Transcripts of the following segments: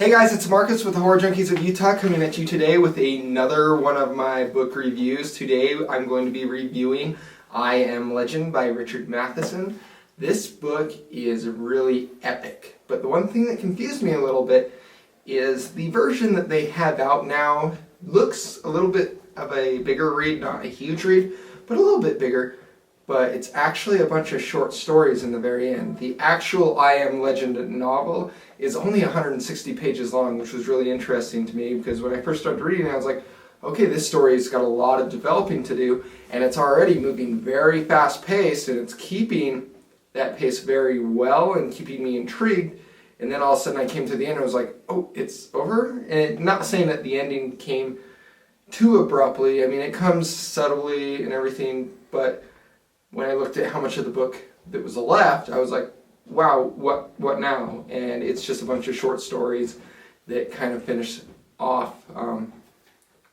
Hey guys, it's Marcus with the Horror Junkies of Utah coming at you today with another one of my book reviews. Today I'm going to be reviewing I Am Legend by Richard Matheson. This book is really epic, but the one thing that confused me a little bit is the version that they have out now looks a little bit of a bigger read, not a huge read, but a little bit bigger. But it's actually a bunch of short stories in the very end. The actual I Am Legend novel is only 160 pages long, which was really interesting to me because when I first started reading it, I was like, okay, this story's got a lot of developing to do, and it's already moving very fast-paced, and it's keeping that pace very well and keeping me intrigued. And then all of a sudden I came to the end and I was like, oh, it's over? And not saying that the ending came too abruptly. I mean, it comes subtly and everything, but when I looked at how much of the book that was left, I was like, wow, what now? And it's just a bunch of short stories that kind of finish off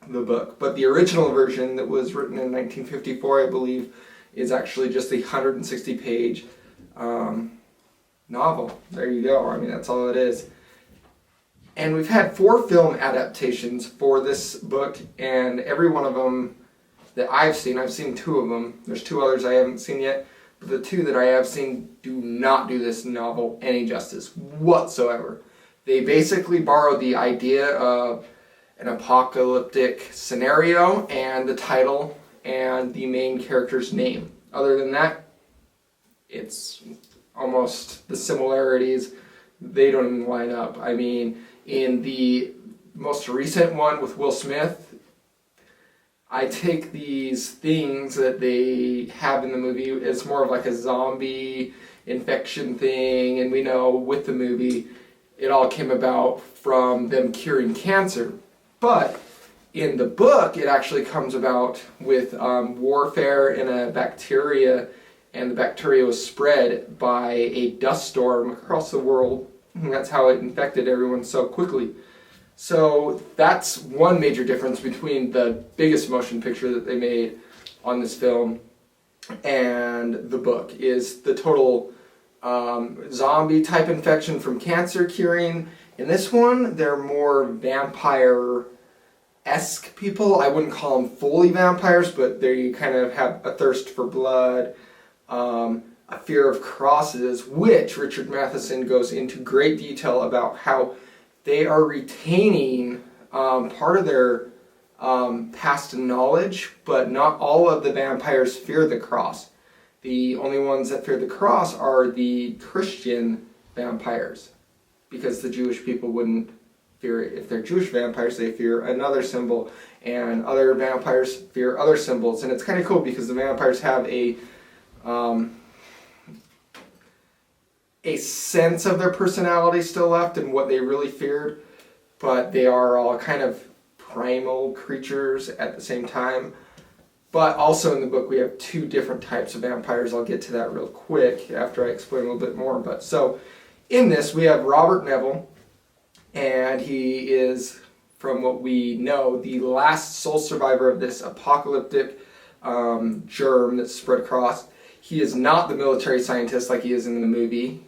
the book. But the original version that was written in 1954, I believe, is actually just a 160-page novel. There you go. I mean, that's all it is. And we've had 4 film adaptations for this book, and every one of them that I've seen 2 of them. There's 2 others I haven't seen yet, but the 2 that I have seen do not do this novel any justice whatsoever. They basically borrow the idea of an apocalyptic scenario and the title and the main character's name. Other than that, it's almost the similarities, they don't even line up. I mean, in the most recent one with Will Smith, I take these things that they have in the movie as more of like a zombie infection thing, and we know with the movie it all came about from them curing cancer. But in the book it actually comes about with warfare in a bacteria, and the bacteria was spread by a dust storm across the world, and that's how it infected everyone so quickly. So that's one major difference between the biggest motion picture that they made on this film and the book, is the total zombie type infection from cancer curing. In this one, they're more vampire-esque people. I wouldn't call them fully vampires, but they kind of have a thirst for blood, a fear of crosses, which Richard Matheson goes into great detail about how they are retaining part of their past knowledge, but not all of the vampires fear the cross. The only ones that fear the cross are the Christian vampires, because the Jewish people wouldn't fear it. If they're Jewish vampires, they fear another symbol, and other vampires fear other symbols. And it's kind of cool because the vampires have a sense of their personality still left and what they really feared, but they are all kind of primal creatures at the same time. But also in the book we have 2 different types of vampires. I'll get to that real quick after I explain a little bit more. But so in this we have Robert Neville, and he is, from what we know, the last sole survivor of this apocalyptic germ that's spread across. He is not the military scientist like he is in the movie.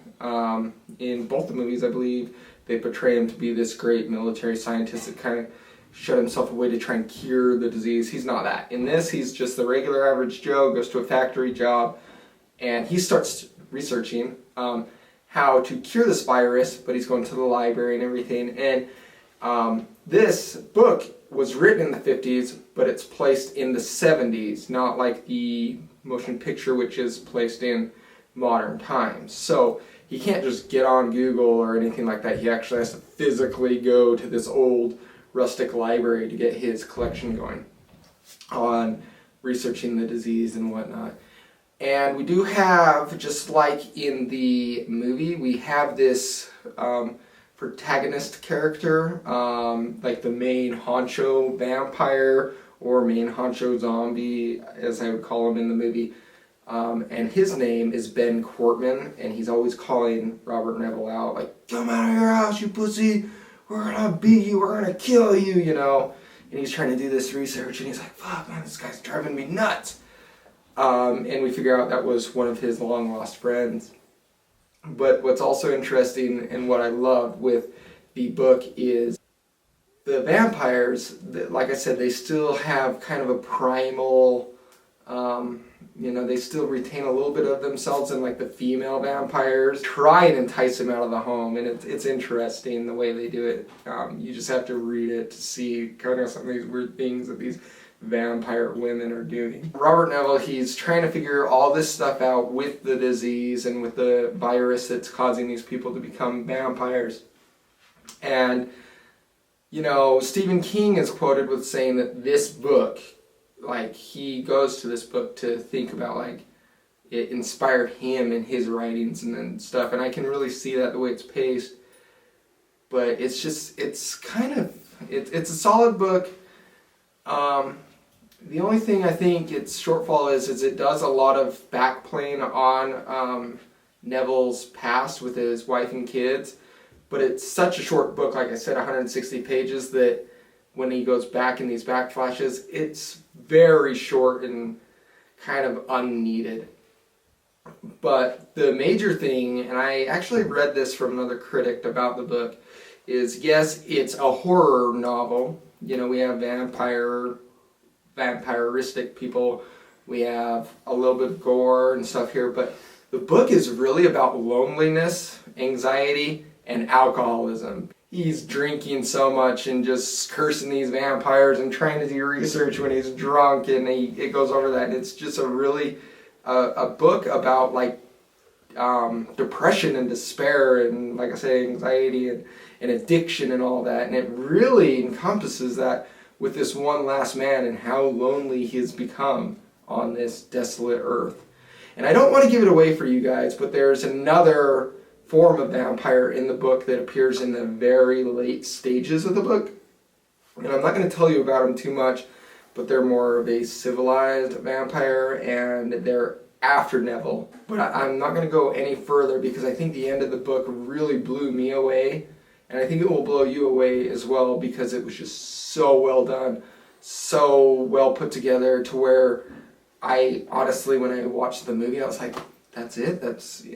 In both the movies, I believe, they portray him to be this great military scientist that kind of shut himself away to try and cure the disease. He's not that. In this, he's just the regular average Joe, goes to a factory job, and he starts researching how to cure this virus, but he's going to the library and everything. And this book was written in the 50s, but it's placed in the 70s, not like the motion picture, which is placed in modern times. So he can't just get on Google or anything like that. He actually has to physically go to this old rustic library to get his collection going on researching the disease and whatnot. And we do have, just like in the movie, we have this protagonist character, like the main honcho vampire or main honcho zombie, as I would call him in the movie. And his name is Ben Cortman, and he's always calling Robert Neville out, like, come out of your house, you pussy, we're gonna beat you, we're gonna kill you, you know. And he's trying to do this research, and he's like, fuck, man, this guy's driving me nuts. And we figure out that was one of his long-lost friends. But what's also interesting, and what I love with the book is the vampires, like I said, they still have kind of a primal, they still retain a little bit of themselves, and like the female vampires try and entice them out of the home, and it's interesting the way they do it. You just have to read it to see kind of some of these weird things that these vampire women are doing. Robert Neville, he's trying to figure all this stuff out with the disease and with the virus that's causing these people to become vampires. And Stephen King is quoted with saying that this book, like, he goes to this book to think about, like, it inspired him in his writings and stuff, and I can really see that the way it's paced. But it's just, it's a solid book. The only thing I think its shortfall is it does a lot of backplaying on Neville's past with his wife and kids, but it's such a short book, like I said, 160 pages, that when he goes back in these backflashes, it's very short and kind of unneeded. But the major thing, and I actually read this from another critic about the book, is yes, it's a horror novel. We have vampiristic people, we have a little bit of gore and stuff here, but the book is really about loneliness, anxiety, and alcoholism. He's drinking so much and just cursing these vampires and trying to do research when he's drunk, and it goes over that, and it's just a really a book about like depression and despair and, like I say, anxiety and addiction and all that, and it really encompasses that with this one last man and how lonely he has become on this desolate earth. And I don't want to give it away for you guys, but there's another form of vampire in the book that appears in the very late stages of the book. And I'm not going to tell you about them too much, but they're more of a civilized vampire, and they're after Neville. But I'm not going to go any further because I think the end of the book really blew me away. And I think it will blow you away as well, because it was just so well done, so well put together, to where I honestly, when I watched the movie, I was like, that's it?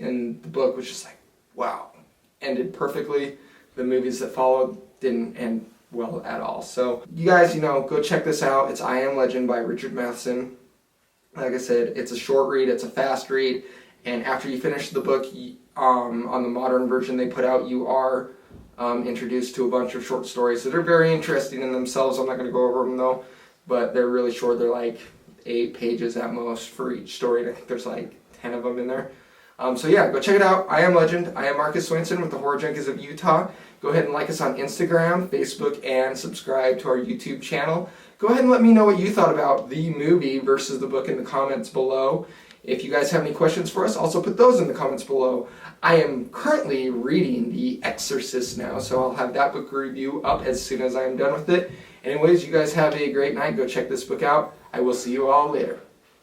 And the book was just like, wow. Ended perfectly. The movies that followed didn't end well at all. So you guys, go check this out. It's I Am Legend by Richard Matheson. Like I said, it's a short read, it's a fast read, and after you finish the book, on the modern version they put out, you are introduced to a bunch of short stories that are very interesting in themselves. I'm not going to go over them though, but they're really short. They're like 8 pages at most for each story, and I think there's like 10 of them in there. So yeah, go check it out. I Am Legend. I am Marcus Swenson with the Horror Junkies of Utah. Go ahead and like us on Instagram, Facebook, and subscribe to our YouTube channel. Go ahead and let me know what you thought about the movie versus the book in the comments below. If you guys have any questions for us, also put those in the comments below. I am currently reading The Exorcist now, so I'll have that book review up as soon as I am done with it. Anyways, you guys have a great night. Go check this book out. I will see you all later.